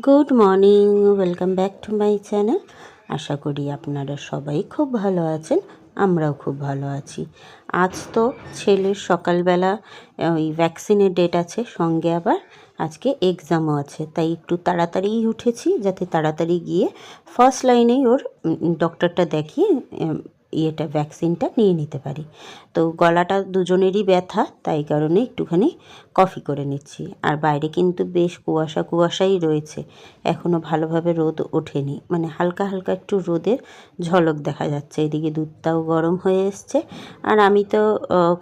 Good morning, welcome back to my channel. আশা করি আপনারা সবাই খুব ভালো আছেন, আমরাও খুব ভালো আছি। আজ তো ছেলের সকালবেলা ওই ভ্যাকসিনের ডেট আছে, সঙ্গে আবার আজকে এক্সামও আছে, তাই একটু তাড়াতাড়িই উঠেছি যাতে তাড়াতাড়ি গিয়ে ফার্স্ট লাইনেই ওর ডক্টরটা দেখিয়ে ভ্যাকসিনটা নিয়ে নিতে পারি। তো গলাটা দুজনেরই ব্যথা, তাই কারণে একটুখানি কফি করে নিচ্ছি। আর বাইরে কিন্তু বেশ কুয়াশাই রয়েছে, এখনও ভালোভাবে রোদ ওঠেনি, মানে হালকা হালকা একটু রোদের ঝলক দেখা যাচ্ছে। এদিকে দুধটাও গরম হয়ে এসছে। আর আমি তো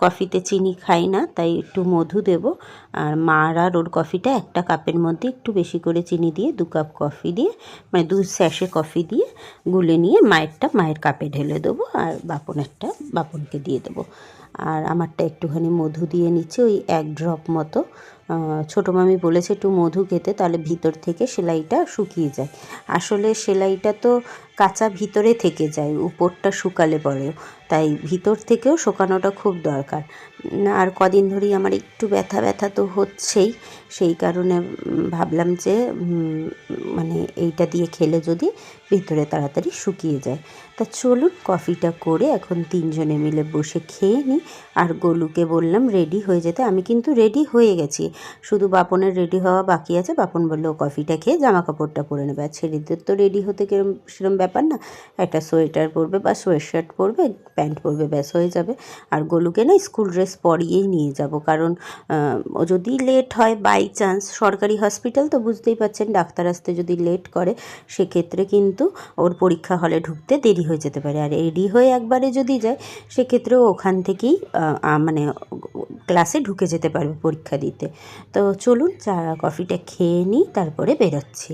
কফিতে চিনি খাই না, তাই একটু মধু দেব। আর মার আর ওর কফিটা একটা কাপের মধ্যে একটু বেশি করে চিনি দিয়ে 2 কাপ কফি দিয়ে, মানে 2 স্যাশে কফি দিয়ে গুলে নিয়ে মায়ের কাপে ঢেলে দেবো, আর বাপনকে দিয়ে দেবো। আর আমারটা একটুখানি মধু দিয়ে নিচ্ছি, ওই 1 ড্রপ মতো। ছোটো মামি বলেছে একটু মধু খেতে, তাহলে ভিতর থেকে সেলাইটা শুকিয়ে যায়। আসলে সেলাইটা তো কাঁচা ভিতরে থেকে যায়, উপরটা শুকালে পরেও, তাই ভিতর থেকেও শুকানোটা খুব দরকার। আর কদিন ধরেই আমার একটু ব্যথা তো হচ্ছেই, সেই কারণে ভাবলাম যে মানে এইটা দিয়ে খেলে যদি ভিতরে তাড়াতাড়ি শুকিয়ে যায়। তা চলুন কফিটা করে এখন 3 জনে মিলে বসে খেয়ে নিই। আর গোলুকে বললাম রেডি হয়ে যেতে, আমি কিন্তু রেডি হয়ে গেছি, শুধু বাপনের রেডি হওয়া বাকি আছে। বাপন বললো কফিটা খেয়ে জামা কাপড়টা পরে নেবে। আর ছেলেদের তো রেডি হতে সেরকম ব্যাপার না, একটা সোয়েটার পরবে বা সোয়েট শার্ট পরবে, প্যান্ট পরবে, ব্যাস হয়ে যাবে। আর গোলুকে না স্কুল ড্রেস পরিয়েই নিয়ে যাব, কারণ ও যদি লেট হয় বাই চান্স, সরকারি হসপিটাল তো বুঝতেই পারছেন, ডাক্তার আসতে যদি লেট করে সেক্ষেত্রে কিন্তু ওর পরীক্ষা হলে ঢুকতে দেরি হয়ে যেতে পারে। আর রেডি হয়ে একবারে যদি যায় সেক্ষেত্রেও ওখান থেকেই মানে ক্লাসে ঢুকে যেতে পারবে পরীক্ষা দিতে। তো চলুন চা কফিটা খেয়ে নিই, তারপরে বেরোচ্ছি।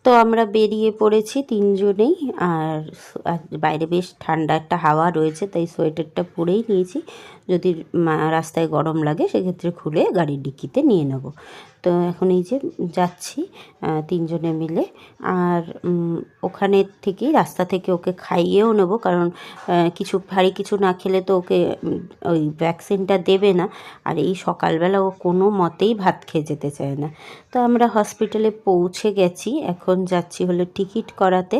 তো আমরা বেরিয়ে পড়েছি 3 জনেই। আর বাইরে বেশ ঠান্ডা একটা হাওয়া রয়েছে, তাই সোয়েটারটা পরেই নিয়েছি, যদি রাস্তায় গরম লাগে সেক্ষেত্রে খুলে গাড়ির ডিক্কিতে নিয়ে নেব। তো এখন এই যে যাচ্ছি 3 জনে মিলে। আর ওখানে থেকেই রাস্তা থেকে ওকে খাইয়েও নেব, কারণ ভারী কিছু না খেলে তো ওকে ওই ভ্যাকসিনটা দেবে না। আর এই সকালবেলা ও কোনো মতেই ভাত খেয়ে যেতে চায় না। তো আমরা হসপিটালে পৌঁছে গেছি, এখন যাচ্ছি হলো টিকিট করাতে।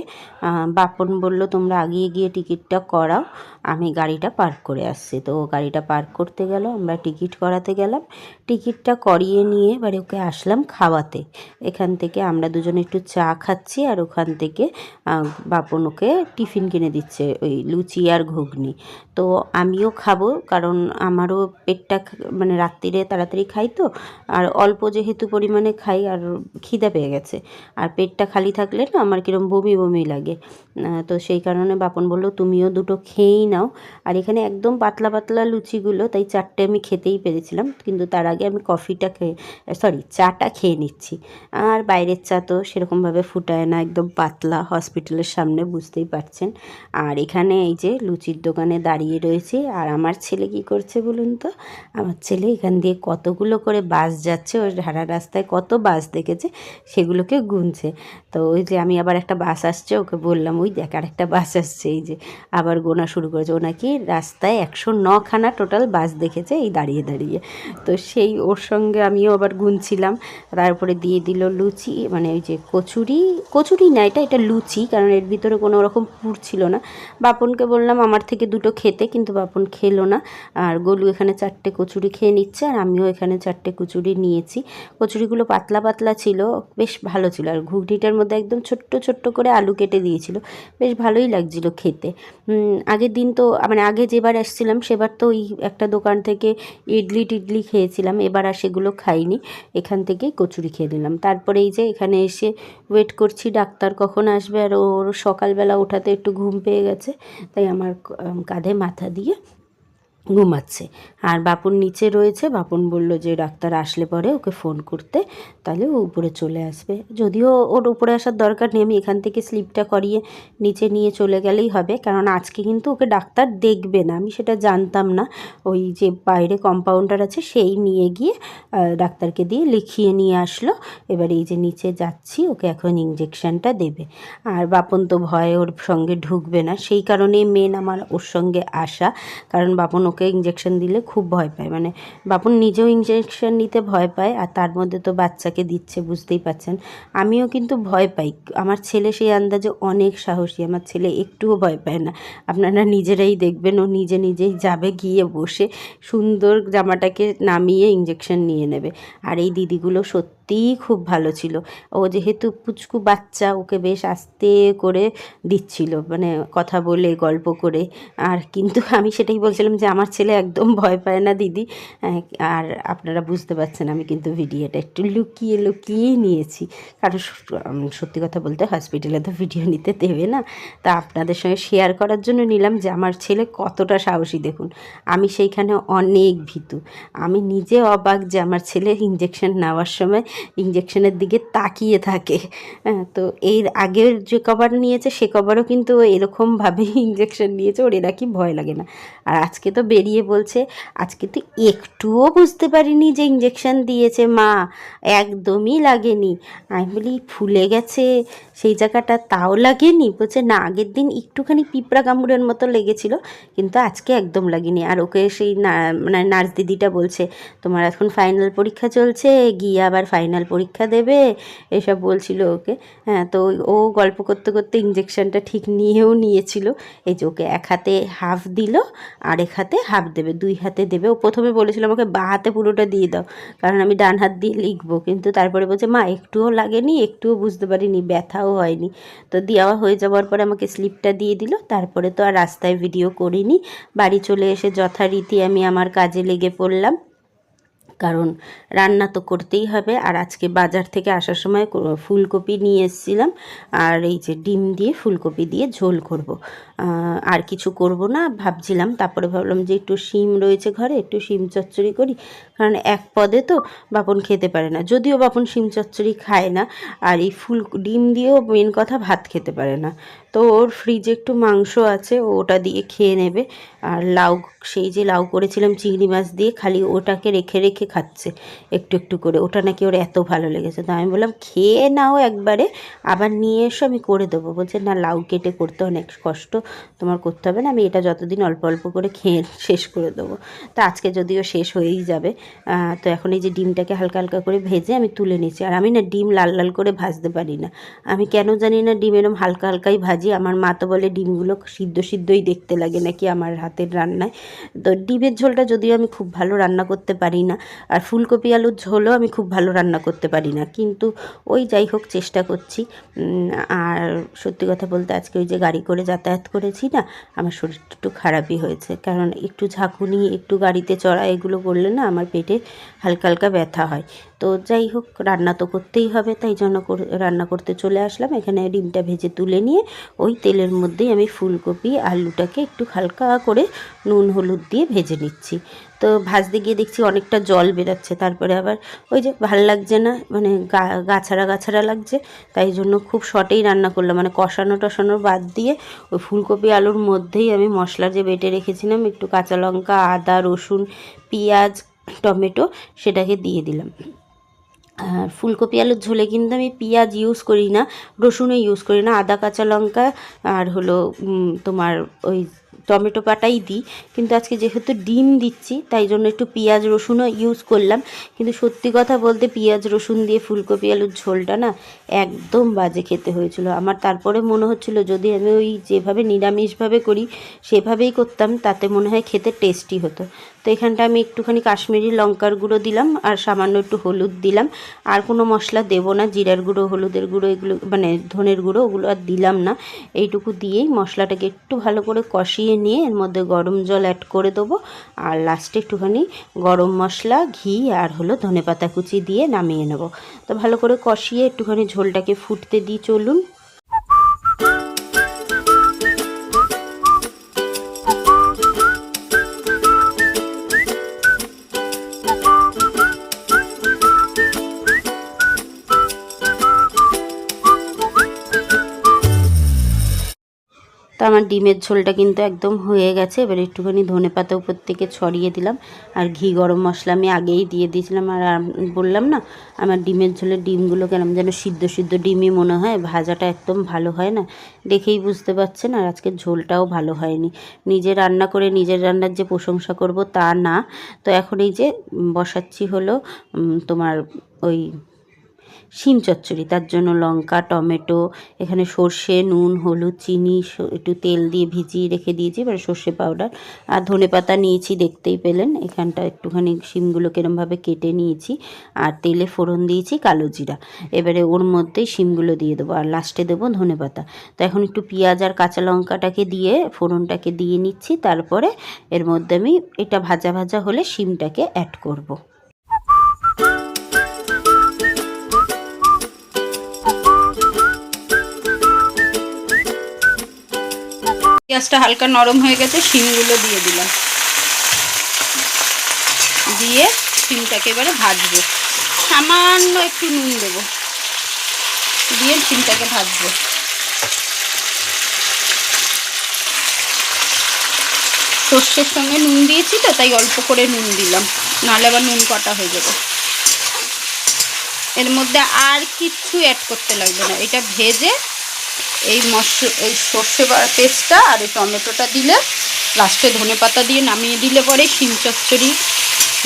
বাপন বলল তোমরা আগিয়ে গিয়ে টিকিটটা করাও, আমি গাড়িটা পার্ক করে আসছি। তো গাড়িটা পার্ক করতে গেল, আমরা টিকিট করাতে গেলাম। টিকিটটা করিয়ে নিয়ে এবারে ওকে আসলাম খাওয়াতে। এখান থেকে আমরা দুজনে একটু চা খাচ্ছি, আর ওখান থেকে বাপন ওকে টিফিন কিনে দিচ্ছে, ওই লুচি আর ঘুগনি। তো আমিও খাবো, কারণ আমারও পেটটা মানে রাত্রিরে তাড়াতাড়ি খাই তো, আর অল্প যেহেতু পরিমাণে খাই, আর খিদে পেয়ে গেছে। আর পেটটা খালি থাকলে না আমার কিরম বমি লাগে। তো সেই কারণে বাপন বলল তুমিও দুটো খেয়েই নাও। আর এখানে একদম পাতলা পাতলা লুচিগুলো, তাই 4টে আমি খেতেই পেরেছিলাম, কিন্তু তার আগে আমি চাটা খেয়ে নিচ্ছি। আর বাইরের চা তো সেরকমভাবে ফুটায় না, একদম পাতলা, হসপিটালের সামনে বুঝতেই পারছেন। আর এখানে এই যে লুচির দোকানে দাঁড়িয়ে রয়েছে। আর আমার ছেলে কি করছে বলুন তো, আমার ছেলে এখান দিয়ে কতগুলো করে বাস যাচ্ছে, ওই ঢাড়া রাস্তায় কত বাস দেখেছে সেগুলোকে গুনছে। তো ওই যে আমি আবার একটা বাস আসছে, ওকে বললাম ওই দেখ আর একটা বাস আসছে, এই যে আবার গোনা শুরু করেছে। ও নাকি রাস্তায় 109খানা টোটাল বাস দেখেছে এই দাঁড়িয়ে দাঁড়িয়ে। তো সেই ওর সঙ্গে আমিও আবার গুনছিলাম। তারপরে দিয়ে দিল লুচি, মানে ওই যে কচুরি না, এটা লুচি, কারণ এর ভিতরে কোনো রকম পুর ছিল না। বাপনকে বললাম আমার থেকে 2টো খেতে, কিন্তু বাপন খেলো না। আর গোলু এখানে 4টে কচুরি খেয়ে নিচ্ছে, আর আমিও এখানে 4টে কচুরি নিয়েছি। কচুরিগুলো পাতলা পাতলা ছিল, বেশ ভালো ছিল। আর ঘুগনিটার মধ্যে একদম ছোট্ট করে আলু কেটে দিয়েছিল, বেশ ভালোই লাগছিল খেতে। আগের দিন তো মানে আগে যেবার এসেছিলাম সেবার তো ওই একটা দোকান থেকে ইডলি খেয়েছিলাম, এবার আর সেগুলো খাইনি, এখান থেকেই কচুরি খেয়ে নিলাম। তারপরে এই যে এখানে এসে ওয়েট করছি ডাক্তার কখন আসবে। আর ওর সকালবেলা ওঠাতে একটু ঘুম পেয়ে গেছে, তাই আমার কাঁধে মাথা দিয়ে ঘুমাচ্ছে। আর বাপন নিচে রয়েছে, বাপন বলল যে ডাক্তার আসলে পরে ওকে ফোন করতে, তাহলে ও উপরে চলে আসবে। যদিও ওর উপরে আসার দরকার নেই, আমি এখান থেকে স্লিপটা করিয়ে নিচে নিয়ে চলে গেলেই হবে, কারণ আজকে কিন্তু ওকে ডাক্তার দেখবে না, আমি সেটা জানতাম না। ওই যে বাইরে কম্পাউন্ডার আছে সেই নিয়ে গিয়ে ডাক্তারকে দিয়ে লিখিয়ে নিয়ে আসলো। এবার এই যে নিচে যাচ্ছি, ওকে এখন ইঞ্জেকশানটা দেবে। আর বাপন তো ভয়ে ওর সঙ্গে ঢুকবে না, সেই কারণেই মেন আমার ওর সঙ্গে আসা, কারণ বাপন ওকে ইঞ্জেকশন দিলে খুব ভয় পায়, মানে বাপন নিজেও ইঞ্জেকশন নিতে ভয় পায়, আর তার মধ্যে তো বাচ্চাকে দিচ্ছে, বুঝতেই পাচ্ছেন। আমিও কিন্তু ভয় পাই, আমার ছেলে সেই আন্দাজে অনেক সাহসী, আমার ছেলে একটুও ভয় পায় না। আপনারা নিজেরাই দেখবেন, ও নিজে নিজেই যাবে, গিয়ে বসে সুন্দর জামাটাকে নামিয়ে ইঞ্জেকশন নিয়ে নেবে। আর এই দিদিগুলো সত্যিই খুব ভালো ছিল, ও যেহেতু পুচকু বাচ্চা, ওকে বেশ আস্তে করে দিচ্ছিল, মানে কথা বলে গল্প করে। আর কিন্তু আমি সেটাই বলছিলাম যে আমার ছেলে একদম ভয় পায় না দিদি। আর আপনারা বুঝতে পারছেন আমি কিন্তু ভিডিওটা একটু লুকিয়ে লুকিয়েই নিয়েছি, কারণ সত্যি কথা বলতে হসপিটালে তো ভিডিও নিতে দেবে না, তা আপনাদের সঙ্গে শেয়ার করার জন্য নিলাম যে আমার ছেলে কতটা সাহসী দেখুন। আমি সেইখানে অনেক ভীতু, আমি নিজে অবাক যে আমার ছেলে ইঞ্জেকশন নেওয়ার সময় ইঞ্জেকশনের দিকে তাকিয়ে থাকে। তো এর আগের যে কভার নিয়েছে সে কভারও কিন্তু এরকমভাবেই ইঞ্জেকশন নিয়েছে, ওর নাকি ভয় লাগে না। আর আজকে তো বেরিয়ে বলছে আজকে তো একটুও বুঝতে পারিনি যে ইঞ্জেকশন দিয়েছে মা, একদমই লাগেনি। আমি বলি ফুলে গেছে সেই জায়গাটা, তাও লাগেনি? বলছে না, আগের দিন একটুখানি পিঁপড়া কামড়ের মতো লেগেছিল, কিন্তু আজকে একদম লাগেনি। আর ওকে সেই মানে নার্স দিদিটা বলছে তোমার এখন ফাইনাল পরীক্ষা চলছে, গিয়ে আবার ফাইনাল পরীক্ষা দেবে, এসব বলছিল ওকে। হ্যাঁ, তো ও গল্প করতে করতে ইঞ্জেকশনটা ঠিক নিয়েও নিয়েছিল। এই যে ওকে এক হাতে হাফ দিল, আর এক হাতে হাফ দেবে, দুই হাতে দেবে। ও প্রথমে বলেছিল আমাকে বাঁ হাতে পুরোটা দিয়ে দাও, কারণ আমি ডান হাত দিয়ে লিখবো, কিন্তু তারপরে বলছে মা একটুও লাগেনি, একটুও বুঝতে পারিনি, ব্যথাও হয়নি। তো দেওয়া হয়ে যাওয়ার পরে আমাকে স্লিপটা দিয়ে দিল। তারপরে তো আর রাস্তায় ভিডিও করিনি, বাড়ি চলে এসে যথারীতি আমি আমার কাজে লেগে পড়লাম, কারণ রান্না তো করতেই হবে। আর আজকে বাজার থেকে আসার সময় ফুলকপি নিয়ে এসেছিলাম, আর এই যে ডিম দিয়ে ফুলকপি দিয়ে ঝোল করব, আর কিছু করব না ভাবছিলাম। তারপরে ভাবলাম যে একটু শিম রয়েছে ঘরে, একটু শিম চচ্চড়ি করি, কারণ এক পদে তো বাপন খেতে পারে না, যদিও বাপন শিম চচ্চড়ি খায় না, আর এই ডিম দিয়েও মেন কথা ভাত খেতে পারে না। তো ওর ফ্রিজে একটু মাংস আছে, ওটা দিয়ে খেয়ে নেবে। আর লাউ, সেই যে লাউ করেছিলাম চিংড়ি মাছ দিয়ে, খালি ওটাকে রেখে রেখে খাচ্ছে একটু একটু করে, ওটা নাকি ওর এত ভালো লেগেছে। তো আমি বললাম খেয়ে নাও একবারে, আবার নিয়ে এসো আমি করে দেবো। বলছে না, লাউ কেটে করতে অনেক কষ্ট, তোমার করতে হবে না, আমি এটা যতদিন অল্প অল্প করে খেয়ে শেষ করে দেবো। তো আজকে যদিও শেষ হয়েই যাবে। তো এখন এই যে ডিমটাকে হালকা হালকা করে ভেজে আমি তুলে নিচ্ছি। আর আমি না ডিম লাল লাল করে ভাজতে পারি না, আমি কেন জানি না, ডিম এরম হালকা হালকাই ভাজি। আমার মা তো বলে ডিমগুলো সিদ্ধ সিদ্ধই দেখতে লাগে নাকি আমার হাতের রান্নায়। তো ডিমের ঝোলটা যদিও আমি খুব ভালো রান্না করতে পারি না, আর ফুলকপি আলুর ঝোলও আমি খুব ভালো রান্না করতে পারি না, কিন্তু ওই যাই হোক চেষ্টা করছি। আর সত্যি কথা বলতে আজকে ওই যে গাড়ি করে যাতায়াত করেছি না, আমার শরীরটা একটু খারাপই হয়েছে, কারণ একটু ঝাঁকুনি, একটু গাড়িতে চড়া, এগুলো করলে না আমার পেটে হালকা হালকা ব্যথা হয়। তো যাই হোক রান্না তো করতেই হবে, তাই জন্য রান্না করতে চলে আসলাম। এখানে ডিমটা ভেজে তুলে নিয়ে ওই তেলের মধ্যেই আমি ফুলকপি আলুটাকে একটু হালকা করে নুন হলুদ দিয়ে ভেজে নিচ্ছি। তো ভাজতে গিয়ে দেখছি অনেকটা জল বেরোচ্ছে, তারপরে আবার ওই যে ভাল লাগছে না, মানে গাছাড়া গাছাড়া লাগছে, তাই জন্য খুব শর্টেই রান্না করলাম, মানে কষানো টষানো বাদ দিয়ে ওই ফুলকপি আলুর মধ্যেই আমি মশলা যে বেটে রেখেছিলাম, একটু কাঁচা লঙ্কা, আদা, রসুন, পেঁয়াজ, টমেটো, সেটাকে দিয়ে দিলাম। আর ফুলকপি আলুর ঝোলে কিন্তু আমি পেঁয়াজ ইউজ করি না, রসুনও ইউজ করি না, আদা, কাঁচা লঙ্কা আর হলো তোমার ওই টমেটো পাটাই দিই। কিন্তু আজকে যেহেতু ডিম দিচ্ছি তাই জন্য একটু পেঁয়াজ রসুনও ইউজ করলাম। কিন্তু সত্যি কথা বলতে পেঁয়াজ রসুন দিয়ে ফুলকপি আলুর ঝোলটা না একদম বাজে খেতে হয়েছিল আমার। তারপরে মনে হচ্ছিল যদি আমি ওই যেভাবে নিরামিষভাবে করি সেভাবেই করতাম, তাতে মনে হয় খেতে টেস্টি হতো। তো এখানটা আমি একটুখানি কাশ্মীরি লঙ্কার গুঁড়ো দিলাম, আর সামান্য একটু হলুদ দিলাম, আর কোনো মশলা দেবো না, জিরার গুঁড়ো, হলুদের গুঁড়ো, এগুলো মানে ধনের গুঁড়ো, ওগুলো আর দিলাম না। এইটুকু দিয়েই মশলাটাকে একটু ভালো করে কষিয়ে নিয়ে এর মধ্যে গরম জল অ্যাড করে দেবো, আর লাস্টে একটুখানি গরম মশলা, ঘি আর হলো ধনেপাতা কুচি দিয়ে নামিয়ে নেব। তো ভালো করে কষিয়ে একটুখানি ঝোলটাকে ফুটতে দিই, চলুন। আমার ডিমের ঝোলটা কিন্তু একদম হয়ে গেছে। এবার একটুখানি ধনেপাতা উপর থেকে ছড়িয়ে দিলাম, আর ঘি গরম মশলা আমি আগেই দিয়ে দিয়েছিলাম। আর বললাম না, আমার ডিমের ঝোলের ডিমগুলো কেমন যেন সিদ্ধ সিদ্ধ ডিমই মনে হয়, ভাজাটা একদম ভালো হয় না, দেখেই বুঝতে পারছেন। আর আজকের ঝোলটাও ভালো হয়নি। নিজে রান্না করে নিজের রান্নার যে প্রশংসা করব তা না। তো এখন এই যে বসাচ্ছি হলো তোমার ওই শিম চচ্চড়ি, তার জন্য লঙ্কা, টমেটো, এখানে সর্ষে, নুন, হলুদ, চিনি, একটু তেল দিয়ে ভিজিয়ে রেখে দিয়েছি, এবার সর্ষে পাউডার আর ধনেপাতা নিয়েছি, দেখতেই পেলেন। এখানটা একটুখানি শিমগুলো কিরমভাবে কেটে নিয়েছি, আর তেলে ফোড়ন দিয়েছি কালো জিরা। এবারে ওর মধ্যেই শিমগুলো দিয়ে দেবো, আর লাস্টে দেবো ধনেপাতা। তো এখন একটু পেঁয়াজ আর কাঁচা লঙ্কাটাকে দিয়ে ফোড়নটাকে দিয়ে নিচ্ছি, তারপরে এর মধ্যে আমি এটা ভাজা ভাজা হলে শিমটাকে অ্যাড করব। পেঁয়াজটা হালকা নরম হয়ে গেছে, শিমগুলো দিয়ে দিলাম, দিয়ে শিমটাকে এবারে ভাজবো। সামান্য একটু নুন দেবো, দিয়ে শিমটাকে ভাজবো। সর্ষের সঙ্গে নুন দিয়েছি তো, তাই অল্প করে নুন দিলাম, নাহলে আবার নুন কটা হয়ে যাবে। এর মধ্যে আর কিচ্ছু অ্যাড করতে লাগবে না। এটা ভেজে এই সর্ষে পেস্টটা আর এই টমেটোটা দিলে, লাস্টে ধনেপাতা দিয়ে নামিয়ে দিলে পরে শিম চচ্চড়ি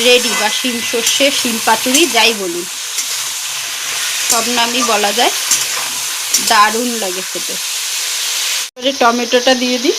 রেডি, বা শিম সর্ষে, শিম পাতুরি যাই বলুন, সব নামই বলা যায়। দারুণ লাগে খেতে। এবারে টমেটোটা দিয়ে দিই।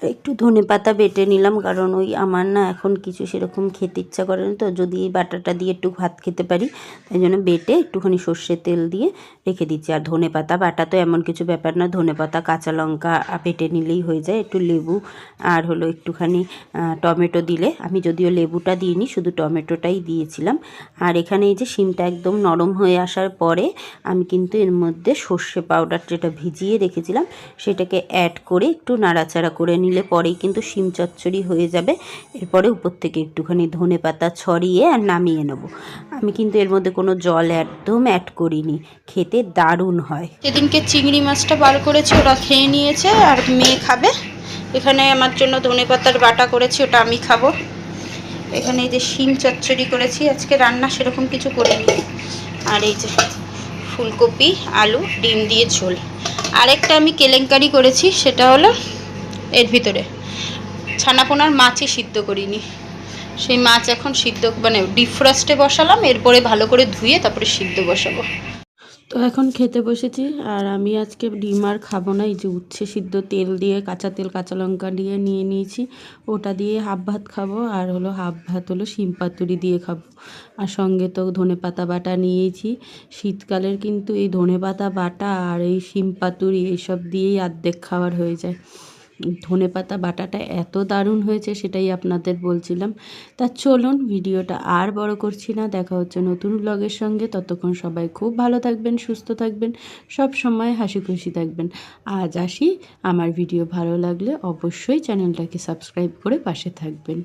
একটু ধনেপাতা বেটে নিলাম, কারণ ওই আমার না এখন কিছু সেরকম খেতে ইচ্ছা করে না, তো যদি এই বাটাটা দিয়ে একটু ভাত খেতে পারি, তাই জন্য বেটে একটুখানি সর্ষের তেল দিয়ে রেখে দিচ্ছি। আর ধনেপাতা বাটা তো এমন কিছু ব্যাপার না, ধনেপাতা কাঁচা লঙ্কা বেটে নিলেই হয়ে যায়। একটু লেবু আর হলো একটুখানি টমেটো দিলে, আমি যদিও লেবুটা দিইনি, শুধু টমেটোটাই দিয়েছিলাম। আর এখানে এই যে শিমটা একদম নরম হয়ে আসার পরে আমি কিন্তু এর মধ্যে সর্ষে পাউডার যেটা ভিজিয়ে রেখেছিলাম সেটাকে অ্যাড করে একটু নাড়াচাড়া করে নিলে পরেই কিন্তু শিম চচ্চড়ি হয়ে যাবে। এরপরে উপর থেকে একটুখানি ধনেপাতা ছড়িয়ে আর নামিয়ে নেব। আমি কিন্তু এর মধ্যে কোনো জল একদম অ্যাড করিনি, খেতে দারুণ হয়। সেদিনকে চিংড়ি মাছটা বার করেছি, ওরা খেয়ে নিয়েছে, আর মেয়ে খাবে। এখানে আমার জন্য ধনেপাতার বাটা করেছি, ওটা আমি খাবো। এখানে এই যে শিম চচ্চড়ি করেছি, আজকে রান্না সেরকম কিছু করিনি। আর এই যে ফুলকপি, আলু, ডিম দিয়ে ঝোল। আরেকটা আমি কেলেঙ্কারি করেছি, সেটা হলো এর ভিতরে ছানাপোনার মাছই সিদ্ধ করিনি, সেই মাছ এখন সিদ্ধ মানে ডিফ্রস্টে বসালাম, এরপরে ভালো করে ধুয়ে তারপরে সিদ্ধ বসাবো। তো এখন খেতে বসেছি, আর আমি আজকে ডিম আর খাবো না। এই যে উচ্ছে সিদ্ধ তেল দিয়ে, কাঁচা তেল কাঁচা লঙ্কা দিয়ে নিয়ে নিয়েছি, ওটা দিয়ে হাফ ভাত খাবো, আর হলো হাফ ভাত হলো শিম পাতুরি দিয়ে খাবো। আর সঙ্গে তো ধনেপাতা বাটা নিয়েছি। শীতকালের কিন্তু এই ধনেপাতা বাটা আর এই শিম পাতুরি এইসব দিয়েই অর্ধেক খাবার হয়ে যায়। ধনেপাতা বাটাটা এত দারুণ হয়েছে, সেটাই আপনাদের বলছিলাম। তা চলুন, ভিডিওটা আর বড় করছি না, দেখা হচ্ছে নতুন ব্লগের সঙ্গে। ততক্ষণ সবাই খুব ভালো থাকবেন, সুস্থ থাকবেন, সব সময় হাসি খুশি থাকবেন। আজ আসি, আমার ভিডিও ভালো লাগলে অবশ্যই চ্যানেলটাকে সাবস্ক্রাইব করে পাশে থাকবেন।